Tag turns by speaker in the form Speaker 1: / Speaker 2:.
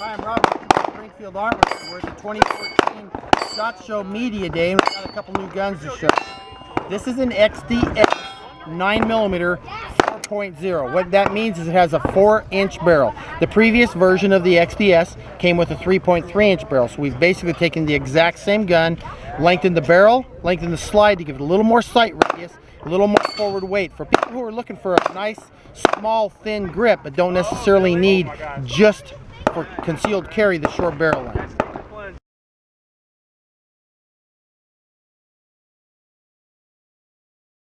Speaker 1: Hi, I'm Rob from Springfield Arms. We're at the 2014 SHOT Show Media Day, and we've got a couple new guns to show. This is an XDS-9mm 4.0. What that means is it has a 4-inch barrel. The previous version of the XDS came with a 3.3-inch barrel, so we've basically taken the exact same gun, lengthened the barrel, lengthened the slide to give it a little more sight radius, a little more forward weight. For people who are looking for a nice, small, thin grip, but don't necessarily need just for concealed carry the short barrel length.